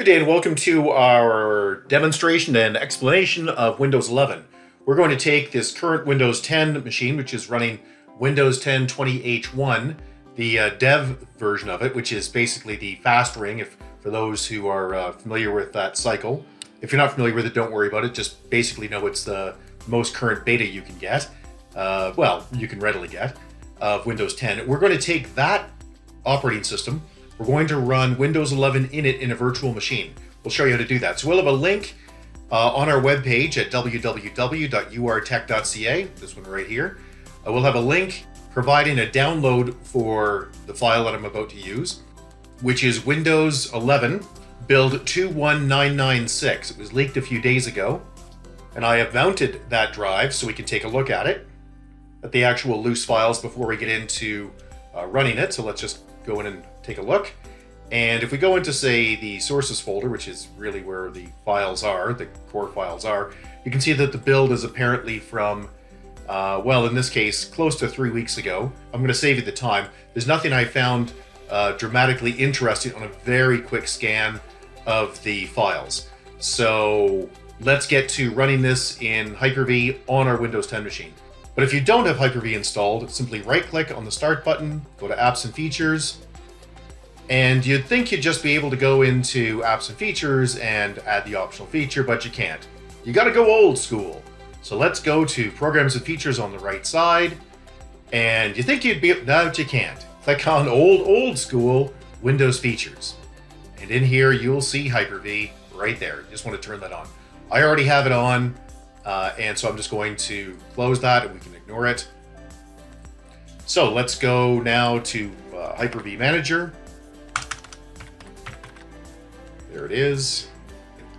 Good day and welcome to our demonstration and explanation of Windows 11. We're going to take this current Windows 10 machine, which is running Windows 10 20H1, the dev version of it, which is basically the fast ring, for those who are familiar with that cycle. If you're not familiar with it, don't worry about it. Just basically know it's the most current beta you can get. You can readily get of Windows 10. We're going to take that operating system. We're going to run Windows 11 in it in a virtual machine. We'll show you how to do that. So we'll have a link on our webpage at www.urtech.ca, this one right here. We'll have a link providing a download for the file that I'm about to use, which is Windows 11 build 21996. It was leaked a few days ago, and I have mounted that drive so we can take a look at it, at the actual loose files before we get into running it. So let's just go in and take a look. And if we go into, say, the sources folder, which is really where the files are, the core files are, you can see that the build is apparently from, in this case, close to 3 weeks ago. I'm going to save you the time. There's nothing I found dramatically interesting on a very quick scan of the files. So let's get to running this in HyperV on our Windows 10 machine. But if you don't have HyperV installed, simply right-click on the Start button, go to Apps and Features, and you'd think you'd just be able to go into Apps and Features and add the optional feature, but you can't. You gotta go old school. So let's go to Programs and Features on the right side, and you think you'd be, no, but you can't. Click on old school Windows Features. And in here, you'll see HyperV right there. You just want to turn that on. I already have it on. And so I'm just going to close that and we can ignore it. So let's go now to HyperV Manager. There it is.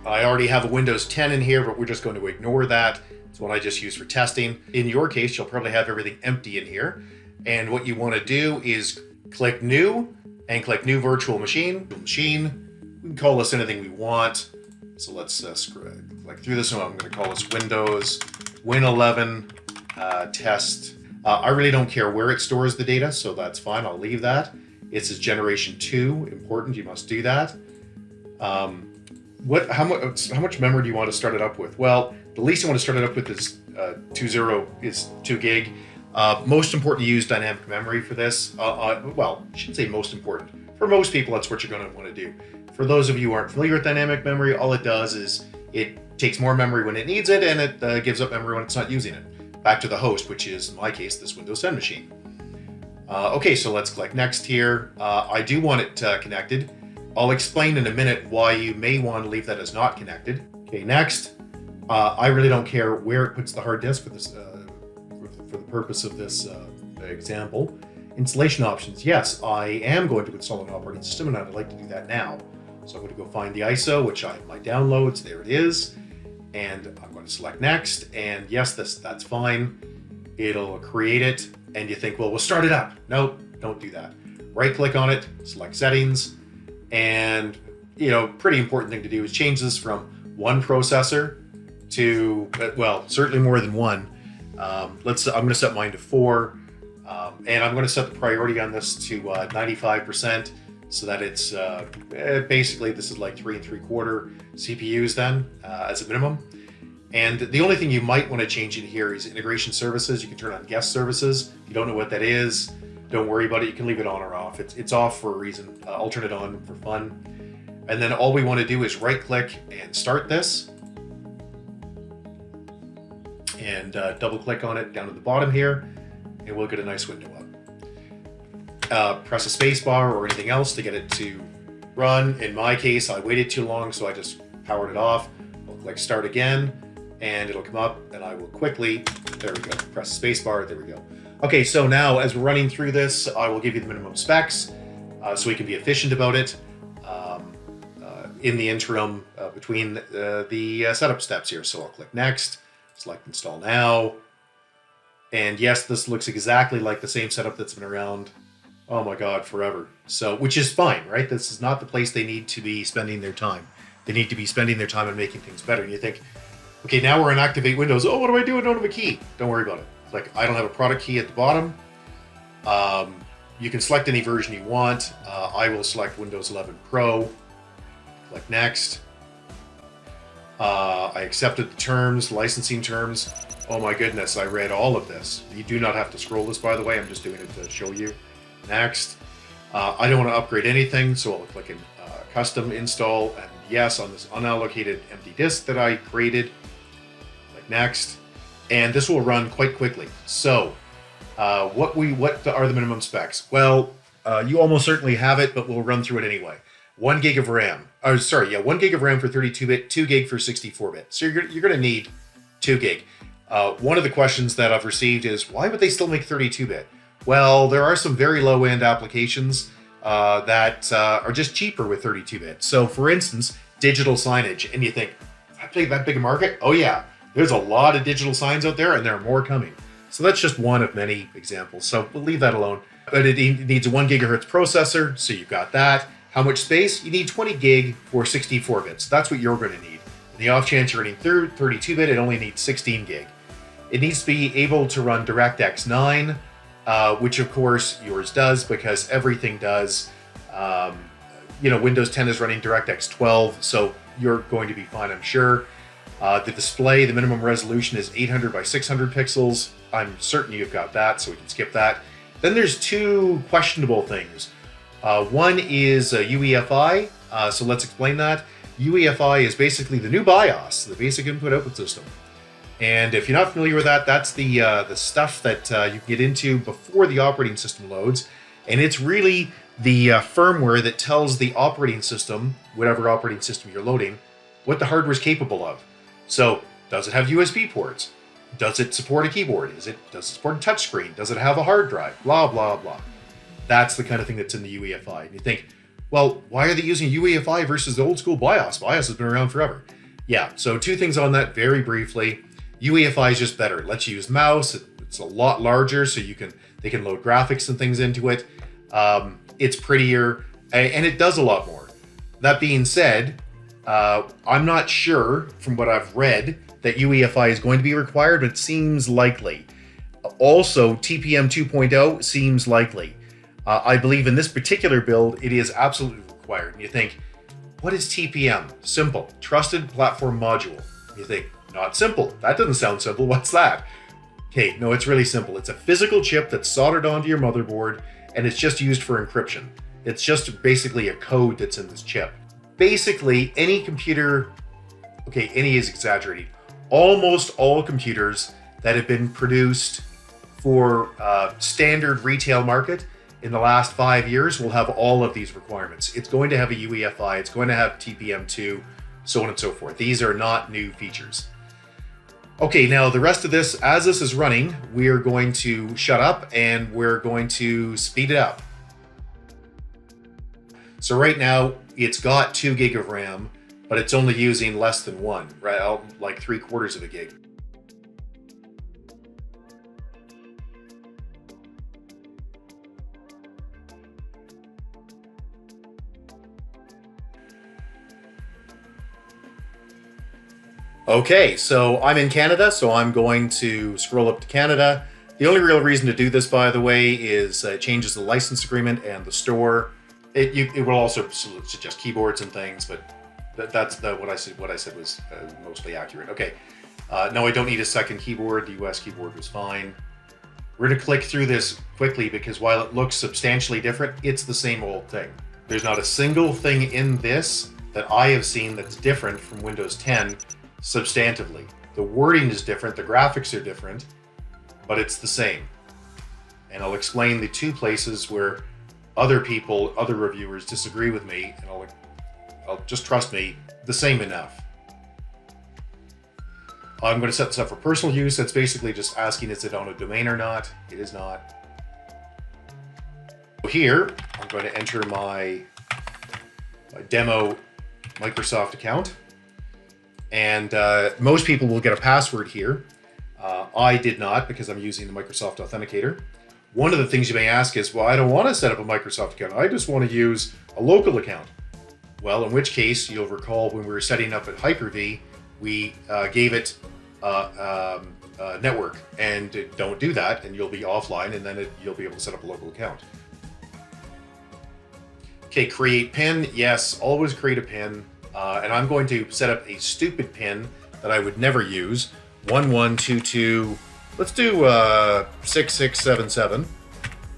I already have a Windows 10 in here, but we're just going to ignore that. It's one I just used for testing. In your case, you'll probably have everything empty in here. And what you want to do is click New and click New Virtual Machine. We can call this anything we want. So let's click through this one. I'm going to call this Windows Win 11 test. I really don't care where it stores the data, so that's fine. I'll leave that. It says Generation 2, important. You must do that. How much memory do you want to start it up with? Well, the least I want to start it up with is 2 gig. Most important to use dynamic memory for this. I shouldn't say most important. For most people, that's what you're going to want to do. For those of you who aren't familiar with dynamic memory, all it does is it takes more memory when it needs it, and it gives up memory when it's not using it. Back to the host, which is, in my case, this Windows 10 machine. Okay, so let's click Next here. I do want it connected. I'll explain in a minute why you may want to leave that as not connected. Okay, next. I really don't care where it puts the hard disk for this, for the purpose of this example. Installation options. Yes, I am going to install an operating system, and I'd like to do that now. So I'm going to go find the ISO, which I have my downloads. There it is. And I'm going to select Next. And yes, that's fine. It'll create it. And you think, well, we'll start it up. Nope, don't do that. Right-click on it, select Settings. And, pretty important thing to do is change this from one processor to, certainly more than one. I'm going to set mine to 4. And I'm going to set the priority on this to 95%, so that it's basically, this is like 3 3/4 CPUs then, as a minimum. And the only thing you might want to change in here is integration services. You can turn on guest services. If you don't know what that is, don't worry about it. You can leave it on or off. It's off for a reason. I'll turn it on for fun. And then all we want to do is right click and start this. And double click on it down at the bottom here, and we'll get a nice window up. Press a space bar or anything else to get it to run. In my case, I waited too long, so I just powered it off. I'll click Start again, and it'll come up, and I will quickly, there we go, press the space bar, there we go. Okay, so now as we're running through this, I will give you the minimum specs so we can be efficient about it in the interim between the setup steps here. So I'll click Next, select Install Now. And yes, this looks exactly like the same setup that's been around, oh my God, forever. So, which is fine, right? This is not the place they need to be spending their time. They need to be spending their time on making things better. And you think, okay, now we're in Activate Windows. Oh, what do I do? I don't have a key. Don't worry about it. Like, I don't have a product key at the bottom. You can select any version you want. I will select Windows 11 Pro. Click next. I accepted the terms, licensing terms. Oh my goodness, I read all of this. You do not have to scroll this, by the way. I'm just doing it to show you. Next. I don't want to upgrade anything, so I'll click in custom install, and yes, on this unallocated empty disk that I created. Click next. And this will run quite quickly. So what are the minimum specs? Well, you almost certainly have it, but we'll run through it anyway. 1 gig of RAM. 1 gig of RAM for 32-bit, 2 gig for 64-bit. So you're going to need 2 gig. One of the questions that I've received is, why would they still make 32-bit? Well, there are some very low-end applications that are just cheaper with 32-bit. So, for instance, digital signage. And you think, that big a market? Oh yeah, there's a lot of digital signs out there, and there are more coming. So that's just one of many examples. So we'll leave that alone. But it needs a 1 gigahertz processor, so you've got that. How much space? You need 20 gig for 64 bits. That's what you're going to need. In the off chance you're running 32-bit, it only needs 16 gig. It needs to be able to run DirectX 9, which of course yours does, because everything does. Windows 10 is running DirectX 12, so you're going to be fine, I'm sure. The display, the minimum resolution is 800 by 600 pixels. I'm certain you've got that, so we can skip that. Then there's two questionable things. One is UEFI, so let's explain that. UEFI is basically the new BIOS, the basic input-output system. And if you're not familiar with that, that's the stuff that you can get into before the operating system loads. And it's really the firmware that tells the operating system, whatever operating system you're loading, what the hardware is capable of. So, does it have USB ports? Does it support a keyboard? Does it support a touchscreen? Does it have a hard drive? Blah, blah, blah. That's the kind of thing that's in the UEFI. And you think, well, why are they using UEFI versus the old school BIOS? BIOS has been around forever. Yeah, so two things on that very briefly. UEFI is just better. It lets you use mouse. It's a lot larger, so they can load graphics and things into it. It's prettier, and it does a lot more. That being said, I'm not sure from what I've read that UEFI is going to be required, but it seems likely. Also, TPM 2.0 seems likely. I believe in this particular build, it is absolutely required. And you think, what is TPM? Simple, Trusted Platform Module. You think, not simple. That doesn't sound simple. What's that? Okay, no, it's really simple. It's a physical chip that's soldered onto your motherboard, and it's just used for encryption. It's just basically a code that's in this chip. Basically, any computer, okay, any is exaggerating, almost all computers that have been produced for standard retail market in the last 5 years will have all of these requirements. It's going to have a UEFI, it's going to have TPM2, so on and so forth. These are not new features. Okay, now the rest of this, as this is running, we are going to shut up and we're going to speed it up. So right now, it's got 2 gig of RAM, but it's only using less than 1, right? Like 3/4 of a gig. Okay, so I'm in Canada, so I'm going to scroll up to Canada. The only real reason to do this, by the way, is it changes the license agreement and the store. It will also suggest keyboards and things, but that's what I said was mostly accurate. Okay, no, I don't need a second keyboard. The US keyboard was fine. We're going to click through this quickly because while it looks substantially different, it's the same old thing. There's not a single thing in this that I have seen that's different from Windows 10 substantively. The wording is different, the graphics are different, but it's the same. And I'll explain the two places where other people, other reviewers disagree with me, and I'll just trust me, the same enough. I'm going to set this up for personal use. That's basically just asking is it on a domain or not. It is not. So here, I'm going to enter my demo Microsoft account. And most people will get a password here. I did not because I'm using the Microsoft Authenticator. One of the things you may ask is, well, I don't want to set up a Microsoft account. I just want to use a local account. Well, in which case, you'll recall when we were setting up at HyperV, we gave it a network. And don't do that, and you'll be offline, and then you'll be able to set up a local account. Okay, create PIN. Yes, always create a PIN. and I'm going to set up a stupid pin that I would never use. 1122. Let's do 6677.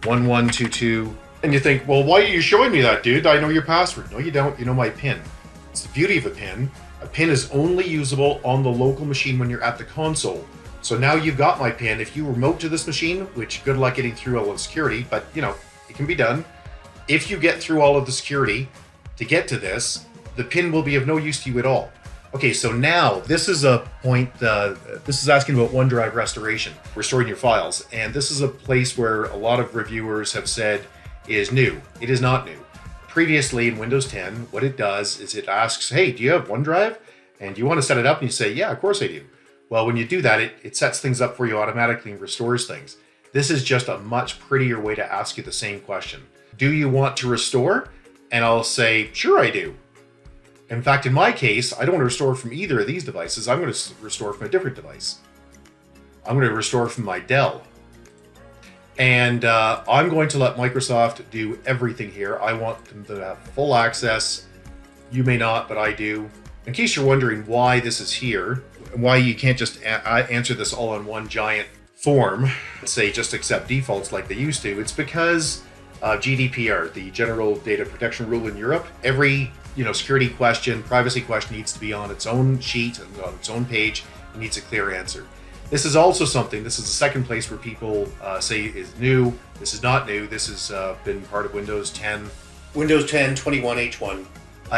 1122. And you think, well, why are you showing me that, dude? I know your password. No, you don't. You know my PIN. It's the beauty of a PIN. A PIN is only usable on the local machine when you're at the console. So now you've got my PIN. If you remote to this machine, which good luck getting through all of the security, but you know, it can be done. If you get through all of the security to get to this, the PIN will be of no use to you at all. Okay, so now this is a point, this is asking about OneDrive restoration, restoring your files. And this is a place where a lot of reviewers have said is new. It is not new. Previously in Windows 10, what it does is it asks, hey, do you have OneDrive? And do you want to set it up? And you say, yeah, of course I do. Well, when you do that, it sets things up for you automatically and restores things. This is just a much prettier way to ask you the same question. Do you want to restore? And I'll say, sure I do. In fact, in my case, I don't want to restore from either of these devices. I'm going to restore from a different device. I'm going to restore from my Dell. And I'm going to let Microsoft do everything here. I want them to have full access. You may not, but I do. In case you're wondering why this is here, why you can't just answer this all in one giant form, say just accept defaults like they used to, it's because GDPR, the General Data Protection Rule in Europe. Every security question, privacy question needs to be on its own sheet and on its own page. It needs a clear answer. This is also something, this is the second place where people say is new. This is not new. This has been part of Windows 10. Windows 10 21H1.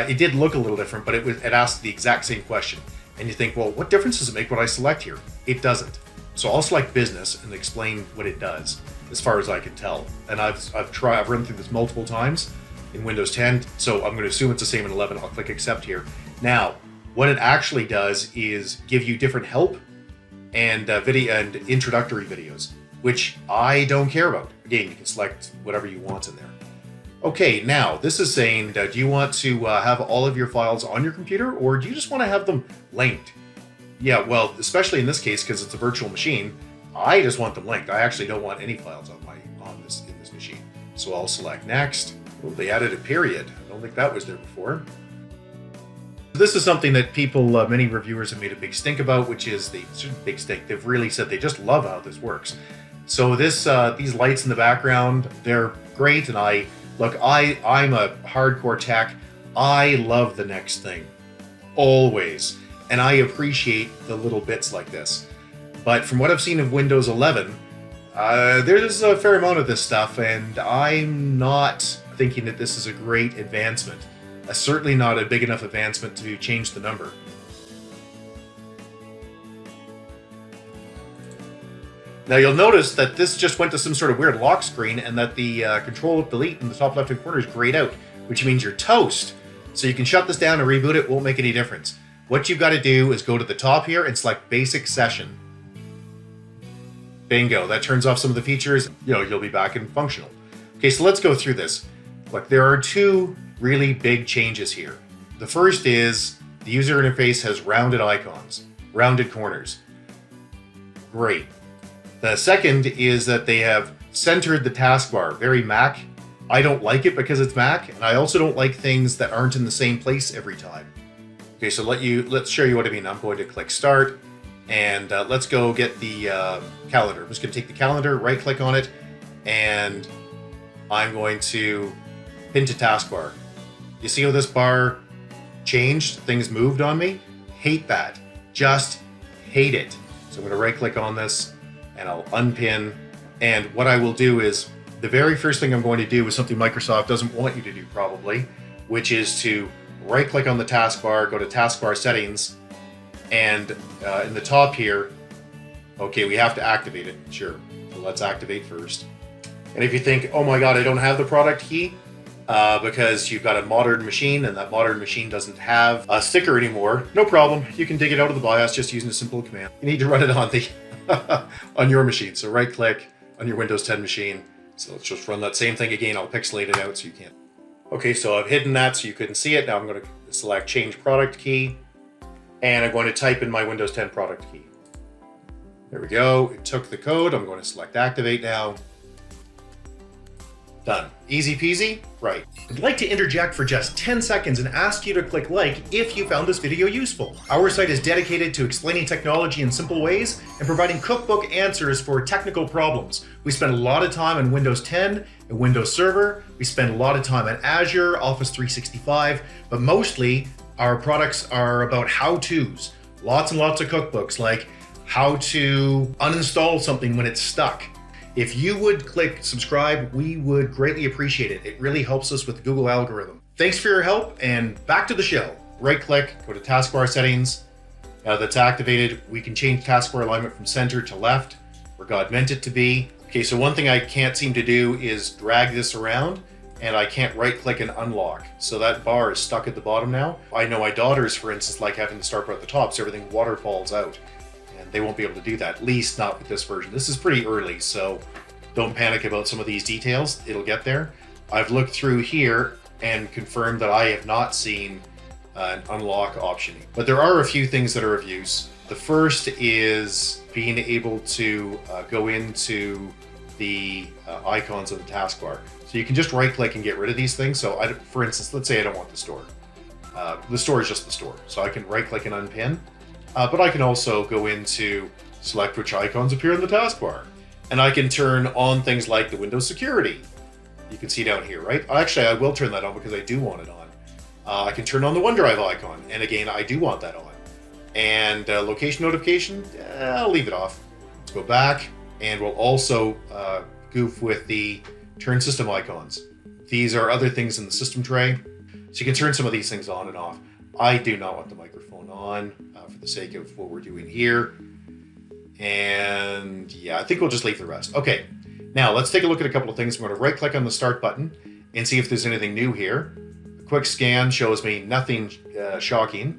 It did look a little different, but it asked the exact same question. And you think, well, what difference does it make what I select here? It doesn't. So I'll select business and explain what it does, as far as I can tell. And I've run through this multiple times in Windows 10, so I'm going to assume it's the same in 11. I'll click accept here. Now, what it actually does is give you different help and video and introductory videos, which I don't care about. Again, you can select whatever you want in there. Okay, now this is saying, do you want to have all of your files on your computer, or do you just want to have them linked? Yeah, well, especially in this case, because it's a virtual machine, I just want them linked. I actually don't want any files in this machine. So I'll select next. Oh, they added a period. I don't think that was there before. This is something that people, many reviewers have made a big stink about, which is big stink. They've really said they just love how this works. So these lights in the background, they're great. And I'm a hardcore tech. I love the next thing, always. And I appreciate the little bits like this. But from what I've seen of Windows 11, there's a fair amount of this stuff, and I'm not thinking that this is a great advancement. Certainly not a big enough advancement to change the number. Now you'll notice that this just went to some sort of weird lock screen, and that the Control-Delete in the top left-hand corner is grayed out, which means you're toast. So you can shut this down and reboot it, won't make any difference. What you've got to do is go to the top here and select Basic Session. Bingo, that turns off some of the features. You'll be back in functional. Okay, so let's go through this. Look, there are two really big changes here. The first is the user interface has rounded icons, rounded corners. Great. The second is that they have centered the taskbar, very Mac. I don't like it because it's Mac, and I also don't like things that aren't in the same place every time. Okay, so let's show you what I mean. I'm going to click Start, and let's go get the calendar. I'm just going to take the calendar, right-click on it, and I'm going to pin to taskbar. You see how this bar changed? Things moved on me? Hate that. Just hate it. So I'm going to right-click on this, and I'll unpin. And what I will do is, the very first thing I'm going to do is something Microsoft doesn't want you to do probably, which is to right-click on the taskbar, go to taskbar settings, and in the top here, okay, we have to activate it. Sure. So let's activate first. And if you think, oh my God, I don't have the product key, because you've got a modern machine and that modern machine doesn't have a sticker anymore, no problem. You can dig it out of the BIOS just using a simple command. You need to run it on the on your machine. So right-click on your Windows 10 machine. So let's just run that same thing again. I'll pixelate it out so you can't. Okay, so I've hidden that so you couldn't see it. Now I'm going to select Change Product Key, and I'm going to type in my Windows 10 product key. There we go. It took the code. I'm going to select Activate now. Done. Easy peasy? Right. I'd like to interject for just 10 seconds and ask you to click like if you found this video useful. Our site is dedicated to explaining technology in simple ways and providing cookbook answers for technical problems. We spend a lot of time on Windows 10 and Windows Server. We spend a lot of time on Azure, Office 365, but mostly our products are about how-tos. Lots and lots of cookbooks like how to uninstall something when it's stuck. If you would click subscribe, we would greatly appreciate it. It really helps us with the Google algorithm. Thanks for your help, and back to the show. Right click, go to taskbar settings. Now that's activated, we can change taskbar alignment from center to left, where God meant it to be. Okay, so one thing I can't seem to do is drag this around, and I can't right click and unlock. So that bar is stuck at the bottom now. I know my daughters, for instance, like having the start bar at the top, so everything waterfalls out. They won't be able to do that, at least not with this version. This is pretty early, so don't panic about some of these details. It'll get there. I've looked through here and confirmed that I have not seen an unlock option. But there are a few things that are of use. The first is being able to go into the icons of the taskbar. So you can just right click and get rid of these things. So for instance, let's say I don't want the store. The store is just the store. So I can right click and unpin. But I can also go into select which icons appear in the taskbar. And I can turn on things like the Windows security. You can see down here, right? Actually, I will turn that on because I do want it on. I can turn on the OneDrive icon. And again, I do want that on. And location notification, I'll leave it off. Let's go back. And we'll also goof with the turn system icons. These are other things in the system tray. So you can turn some of these things on and off. I do not want the microphone on for the sake of what we're doing here. And yeah, I think we'll just leave the rest. Okay, now let's take a look at a couple of things. I'm going to right click on the start button and see if there's anything new here. A quick scan shows me nothing shocking,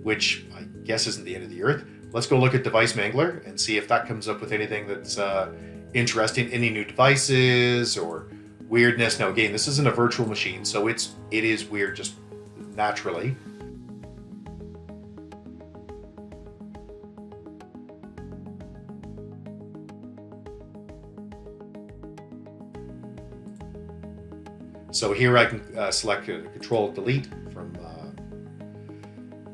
which I guess isn't the end of the earth. Let's go look at Device Mangler and see if that comes up with anything that's interesting. Any new devices or weirdness. Now again, this isn't a virtual machine, so it is weird just naturally. So here I can select Control Delete from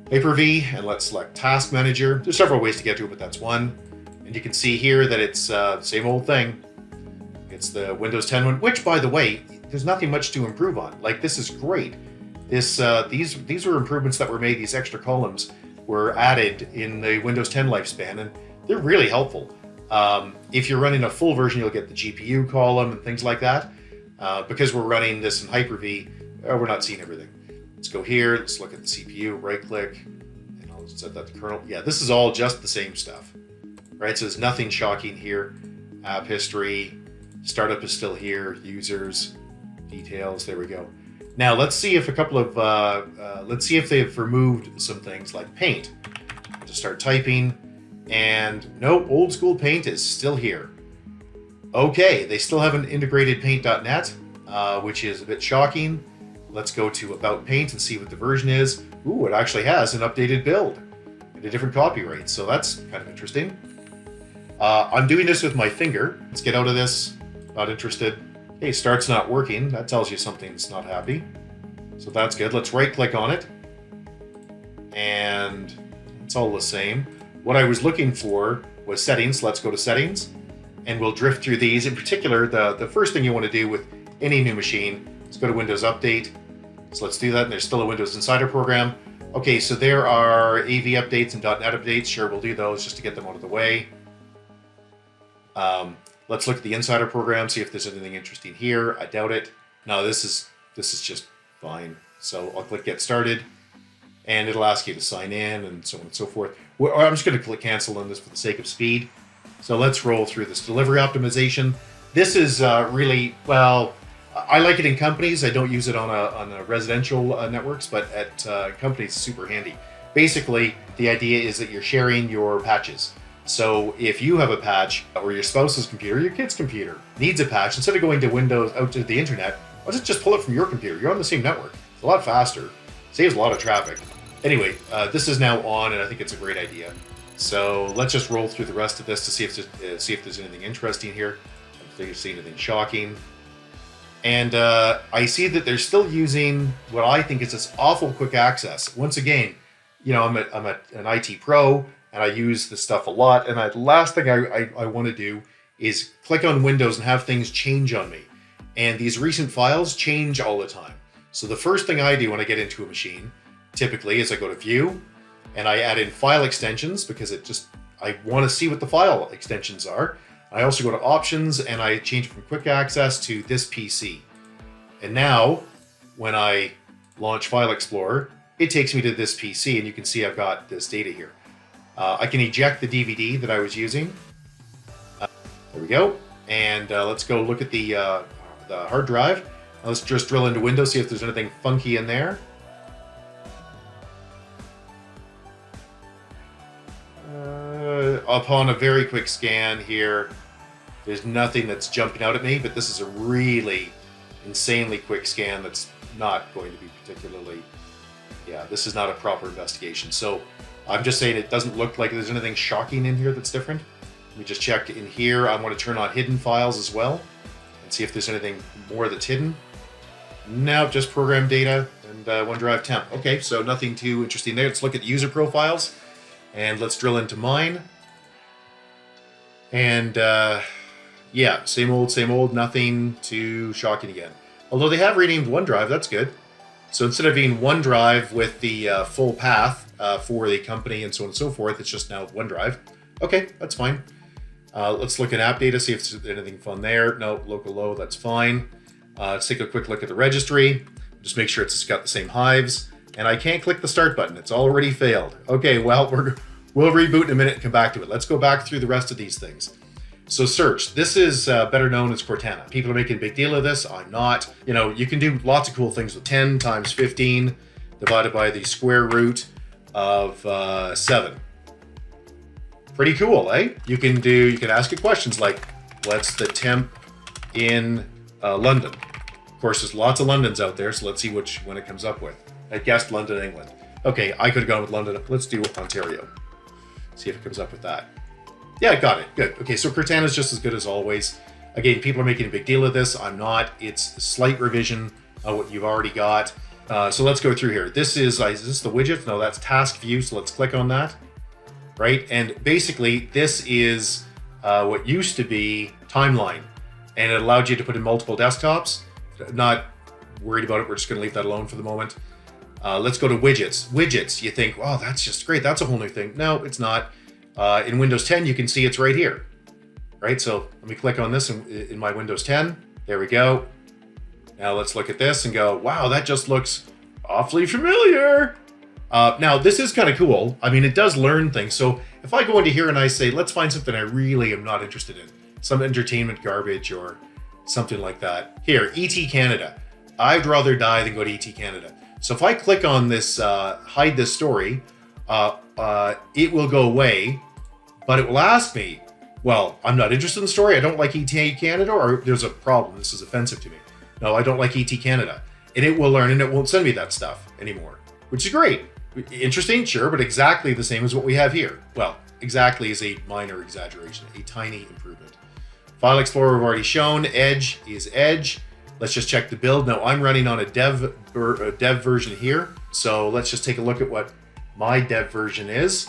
HyperV, and let's select Task Manager. There's several ways to get to it, but that's one. And you can see here that it's the same old thing. It's the Windows 10 one, which, by the way, there's nothing much to improve on. Like, this is great. These were improvements that were made. These extra columns were added in the Windows 10 lifespan, and they're really helpful. If you're running a full version, you'll get the GPU column and things like that. Because we're running this in Hyper-V, we're not seeing everything. Let's go here, let's look at the CPU, right click, and I'll set that to kernel. Yeah, this is all just the same stuff, right? So there's nothing shocking here. App history, startup is still here, users, details, there we go. Now let's see if a couple of, let's see if they've removed some things like Paint. I'll just start typing, and nope, old school Paint is still here. Okay, they still haven't integrated paint.net, which is a bit shocking. Let's go to About Paint and see what the version is. Ooh, it actually has an updated build and a different copyright, so that's kind of interesting. I'm doing this with my finger. Let's get out of this. Not interested. Hey, start's not working. That tells you something's not happy. So that's good. Let's right click on it. And it's all the same. What I was looking for was settings. Let's go to settings. And we'll drift through these. In particular, the first thing you want to do with any new machine is go to Windows Update. So let's do that. And there's still a Windows Insider program. Okay, so there are AV updates and .NET updates. Sure, we'll do those just to get them out of the way. Let's look at the Insider program, see if there's anything interesting here. I doubt it. No, this is just fine. So I'll click Get Started, and it'll ask you to sign in and so on and so forth. I'm just going to click Cancel on this for the sake of speed. So let's roll through this delivery optimization. This is really, well, I like it in companies. I don't use it on a residential networks, but at companies, it's super handy. Basically, the idea is that you're sharing your patches. So if you have a patch, or your spouse's computer, your kid's computer needs a patch, instead of going to Windows out to the internet, why don't you just pull it from your computer? You're on the same network. It's a lot faster, saves a lot of traffic. Anyway, this is now on, and I think it's a great idea. So let's just roll through the rest of this to see if there's anything interesting here. I don't think I've seen anything shocking. And I see that they're still using what I think is this awful quick access. Once again, you know, I'm an IT pro and I use this stuff a lot. And the last thing I want to do is click on Windows and have things change on me. And these recent files change all the time. So the first thing I do when I get into a machine, typically, is I go to View and I add in file extensions because I want to see what the file extensions are. I also go to Options and I change from Quick Access to this PC. And now, when I launch File Explorer, it takes me to this PC and you can see I've got this data here. I can eject the DVD that I was using. There we go. And let's go look at the hard drive. Let's just drill into Windows, see if there's anything funky in there. Upon a very quick scan here, there's nothing that's jumping out at me, but this is a really insanely quick scan that's not going to be particularly, yeah, this is not a proper investigation. So I'm just saying it doesn't look like there's anything shocking in here that's different. Let me just check in here. I want to turn on hidden files as well and see if there's anything more that's hidden. No, just program data and OneDrive temp. Okay, so nothing too interesting there. Let's look at the user profiles and let's drill into mine. And yeah, same old, nothing too shocking again. Although they have renamed OneDrive, that's good. So instead of being OneDrive with the full path for the company and so on and so forth, it's just now OneDrive. Okay, that's fine. Let's look at app data, see if there's anything fun there. No, local low, that's fine. Let's take a quick look at the registry. Just make sure it's got the same hives. And I can't click the start button. It's already failed. Okay, well, we'll reboot in a minute and come back to it. Let's go back through the rest of these things. So search. This is better known as Cortana. People are making a big deal of this. I'm not. You know, you can do lots of cool things with 10 times 15 divided by the square root of 7. Pretty cool, eh? You can ask it questions like, what's the temp in London? Of course, there's lots of Londons out there, so let's see which one it comes up with. I guessed London, England. Okay, I could have gone with London. Let's do Ontario. See if it comes up with that. Yeah, got it. Good. Okay, so Cortana is just as good as always. Again, people are making a big deal of this. I'm not. It's a slight revision of what you've already got. So let's go through here. Is this the widget? No, that's task view. So let's click on that. Right? And basically, this is what used to be timeline. And it allowed you to put in multiple desktops. Not worried about it. We're just going to leave that alone for the moment. Let's go to widgets. Widgets, you think, wow, that's just great. That's a whole new thing. No, it's not. In Windows 10, you can see it's right here, right? So let me click on this in my Windows 10. There we go. Now let's look at this and go, wow, that just looks awfully familiar. Now this is kind of cool. I mean, it does learn things. So if I go into here and I say, let's find something I really am not interested in, some entertainment garbage or something like that. Here, ET Canada. I'd rather die than go to ET Canada. So if I click on this, hide this story, it will go away, but it will ask me, well, I'm not interested in the story. I don't like ET Canada, or there's a problem. This is offensive to me. No, I don't like ET Canada. And it will learn and it won't send me that stuff anymore, which is great. Interesting, sure, but exactly the same as what we have here. Well, exactly is a minor exaggeration, a tiny improvement. File Explorer we've already shown. Edge is Edge. Let's just check the build. Now I'm running on a dev version here. So let's just take a look at what my dev version is.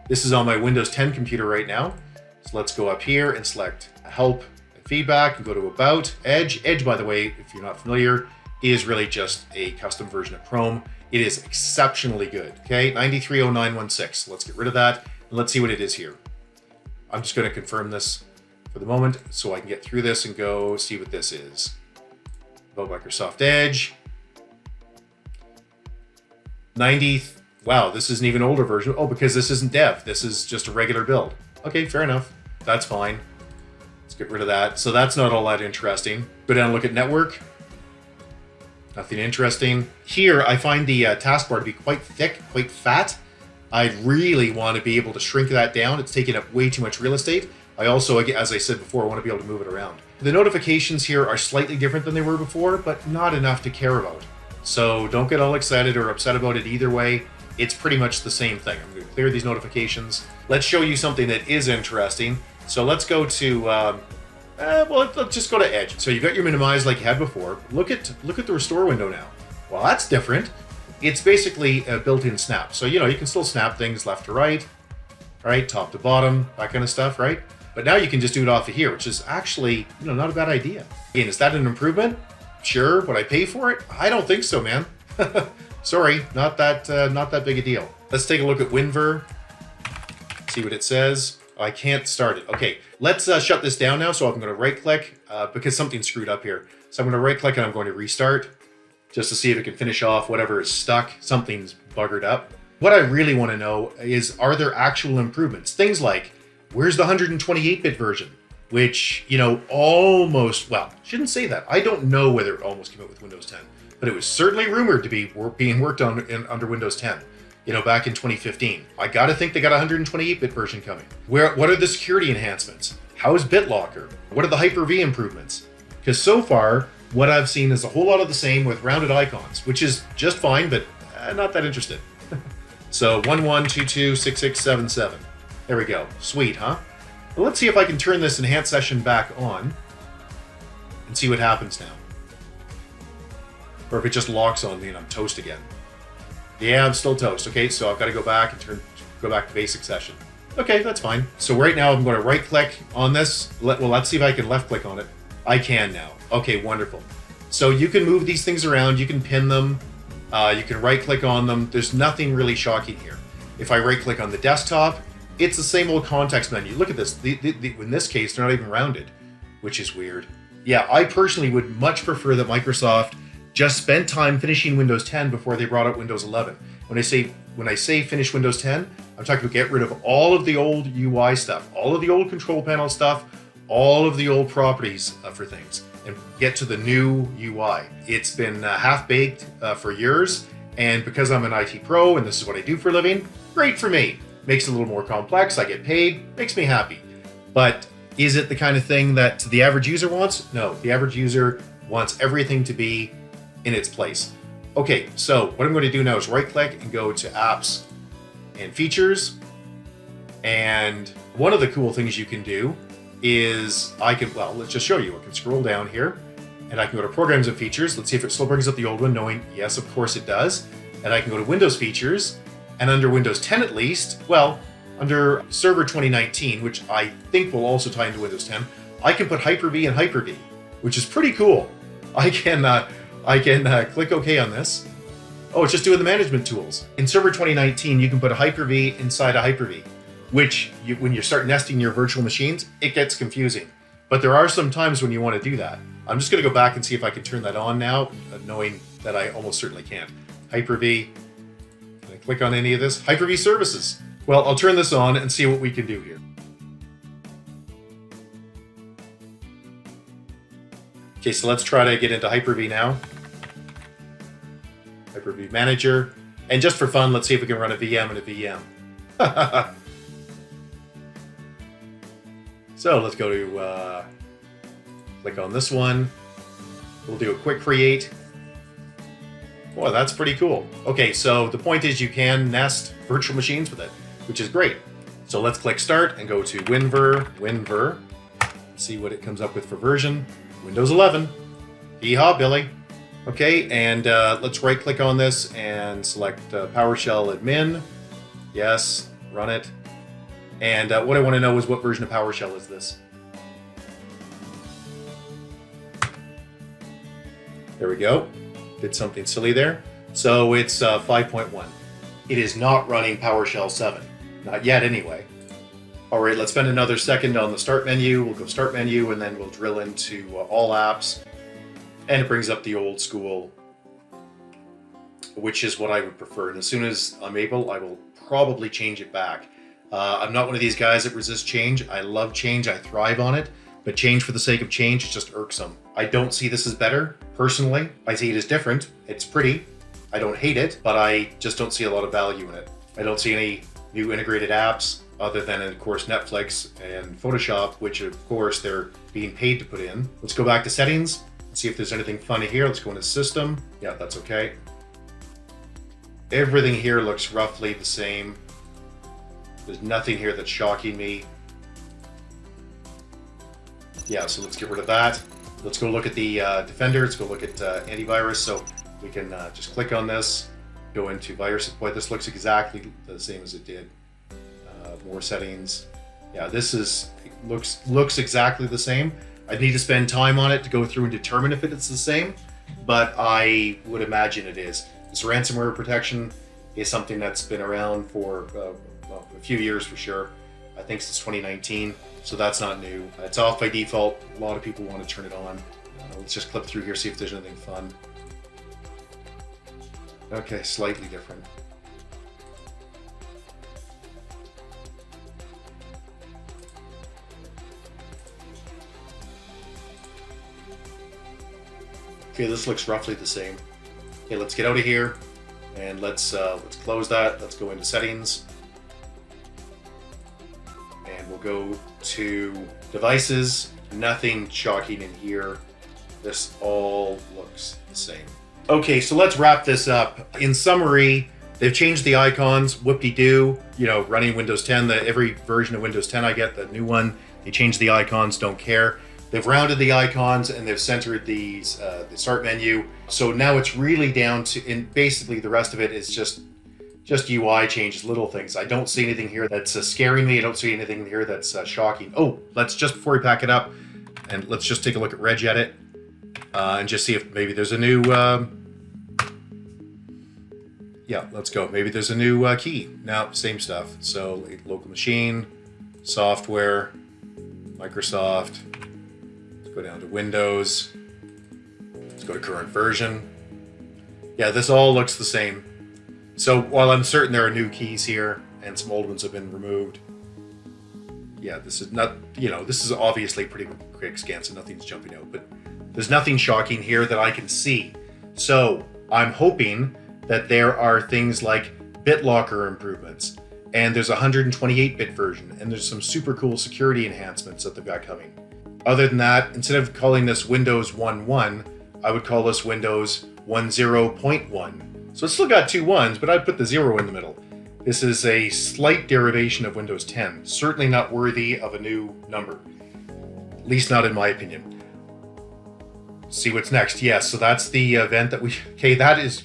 This is on my Windows 10 computer right now. So let's go up here and select Help and Feedback and go to About. Edge. Edge, by the way, if you're not familiar, is really just a custom version of Chrome. It is exceptionally good. Okay, 930916. Let's get rid of that and let's see what it is here. I'm just going to confirm this for the moment so I can get through this and go see what this is. About Microsoft Edge. 90. Wow, this is an even older version. Oh, because this isn't dev. This is just a regular build. Okay, fair enough. That's fine. Let's get rid of that. So that's not all that interesting. Go down and look at network. Nothing interesting. Here, I find the taskbar to be quite thick, quite fat. I really want to be able to shrink that down. It's taking up way too much real estate. I also, as I said before, want to be able to move it around. The notifications here are slightly different than they were before, but not enough to care about. So don't get all excited or upset about it either way. It's pretty much the same thing. I'm going to clear these notifications. Let's show you something that is interesting. So let's go to Well, let's just go to Edge. So you've got your minimize like you had before. Look at the restore window now. Well, that's different. It's basically a built-in snap. So, you can still snap things left to right, top to bottom, that kind of stuff, right? But now you can just do it off of here, which is actually, not a bad idea. Again, is that an improvement? Sure. Would I pay for it? I don't think so, man. Sorry, not that big a deal. Let's take a look at WinVer. See what it says. I can't start it. Okay, let's shut this down now. So I'm going to right-click because something's screwed up here. So I'm going to right-click and I'm going to restart just to see if it can finish off whatever is stuck. Something's buggered up. What I really want to know is, are there actual improvements? Things like, where's the 128-bit version? Which, almost, well, shouldn't say that. I don't know whether it almost came out with Windows 10, but it was certainly rumored to be being worked on under Windows 10, back in 2015. I got to think they got a 128-bit version coming. What are the security enhancements? How is BitLocker? What are the Hyper-V improvements? Because so far, what I've seen is a whole lot of the same with rounded icons, which is just fine, but not that interested. So 11226677. There we go. Sweet, huh? Well, let's see if I can turn this enhanced session back on and see what happens now. Or if it just locks on me and I'm toast again. Yeah, I'm still toast. Okay, so I've got to go back and go back to basic session. Okay, that's fine. So right now I'm going to right click on this. Let's see if I can left click on it. I can now. Okay, wonderful. So you can move these things around. You can pin them. You can right click on them. There's nothing really shocking here. If I right click on the desktop, it's the same old context menu. Look at this. In this case, they're not even rounded, which is weird. Yeah, I personally would much prefer that Microsoft just spent time finishing Windows 10 before they brought out Windows 11. When I say finish Windows 10, I'm talking about get rid of all of the old UI stuff, all of the old control panel stuff, all of the old properties for things, and get to the new UI. It's been half-baked for years, and because I'm an IT pro and this is what I do for a living, great for me. Makes it a little more complex, I get paid, makes me happy. But is it the kind of thing that the average user wants? No, the average user wants everything to be in its place. Okay, so what I'm going to do now is right-click and go to Apps and Features. And one of the cool things you can do is let's just show you. I can scroll down here and I can go to Programs and Features. Let's see if it still brings up the old one, knowing yes, of course it does. And I can go to Windows Features, and under Windows 10 at least, under Server 2019, which I think will also tie into Windows 10, I can put Hyper-V and Hyper-V, which is pretty cool. I can click OK on this. Oh, it's just doing the management tools. In Server 2019, you can put a Hyper-V inside a Hyper-V, which when you start nesting your virtual machines, it gets confusing. But there are some times when you want to do that. I'm just going to go back and see if I can turn that on now, knowing that I almost certainly can't. Hyper-V. Can I click on any of this? Hyper-V services. Well, I'll turn this on and see what we can do here. Okay, so let's try to get into Hyper-V now. Hyper-V Manager. And just for fun, let's see if we can run a VM and a VM. So let's go to, click on this one. We'll do a quick create. Boy, that's pretty cool. Okay, so the point is you can nest virtual machines with it, which is great. So let's click Start and go to WinVer. See what it comes up with for version. Windows 11. Yeehaw, Billy. Okay, and let's right-click on this and select PowerShell Admin. Yes, run it. And what I want to know is what version of PowerShell is this? There we go. Did something silly there. So it's 5.1. It is not running PowerShell 7. Not yet, anyway. All right, let's spend another second on the Start menu. We'll go Start menu, and then we'll drill into All Apps. And it brings up the old school, which is what I would prefer. And as soon as I'm able, I will probably change it back. I'm not one of these guys that resist change. I love change. I thrive on it. But change for the sake of change is just irksome. I don't see this as better, personally. I see it as different. It's pretty. I don't hate it, but I just don't see a lot of value in it. I don't see any new integrated apps other than, of course, Netflix and Photoshop, which, of course, they're being paid to put in. Let's go back to Settings and see if there's anything funny here. Let's go into System. Yeah, that's okay. Everything here looks roughly the same. There's nothing here that's shocking me. Yeah, so let's get rid of that. Let's go look at the Defender. Let's go look at antivirus. So we can just click on this, go into virus. Boy, this looks exactly the same as it did. More settings. Yeah, this looks exactly the same. I'd need to spend time on it to go through and determine if it's the same, but I would imagine it is. This ransomware protection is something that's been around for well, a few years for sure. I think since 2019, so that's not new. It's off by default. A lot of people want to turn it on. Let's just clip through here, see if there's anything fun. Okay, slightly different. Okay, this looks roughly the same. Okay, let's get out of here and let's close that. Let's go into settings. And we'll go to devices. Nothing shocking in here. This all looks the same. Okay, so let's wrap this up. In summary, they've changed the icons, whoop-de-doo. You know, running Windows 10, every version of Windows 10 I get, the new one, they changed the icons, don't care. They've rounded the icons and they've centered the start menu. So now it's really down to, and basically the rest of it is just UI changes, little things. I don't see anything here that's scaring me. I don't see anything here that's shocking. Oh, let's just, before we pack it up, and let's just take a look at regedit and just see if maybe there's a new, yeah, let's go. Maybe there's a new key. No, same stuff. So local machine, software, Microsoft. Let's go down to Windows. Let's go to current version. Yeah, this all looks the same. So while I'm certain there are new keys here and some old ones have been removed, yeah, this is not, you know, this is obviously a pretty quick scan, so nothing's jumping out, but there's nothing shocking here that I can see. So I'm hoping that there are things like BitLocker improvements, and there's a 128-bit version, and there's some super cool security enhancements that they've got coming. Other than that, instead of calling this Windows 1.1, I would call this Windows 10.1. So it's still got two ones, but I'd put the 0 in the middle. This is a slight derivation of Windows 10. Certainly not worthy of a new number. At least not in my opinion. See what's next. Yes, so that's the event that okay, that is,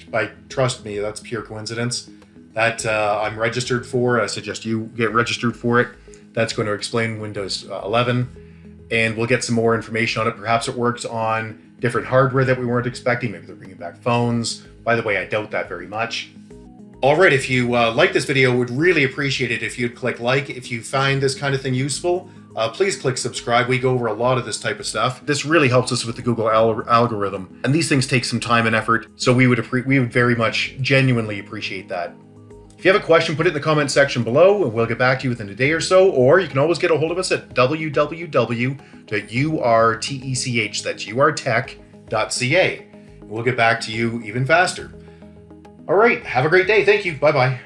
trust me, that's pure coincidence. That I'm registered for. I suggest you get registered for it. That's going to explain Windows 11. And we'll get some more information on it. Perhaps it works on different hardware that we weren't expecting. Maybe they're bringing back phones. By the way, I doubt that very much. All right, if you like this video, would really appreciate it if you'd click like. If you find this kind of thing useful, please click subscribe. We go over a lot of this type of stuff. This really helps us with the Google algorithm. And these things take some time and effort, so we would very much genuinely appreciate that. If you have a question, put it in the comment section below, and we'll get back to you within a day or so, or you can always get a hold of us at www.urtech, that's urtech.ca. We'll get back to you even faster. All right, have a great day. Thank you. Bye-bye.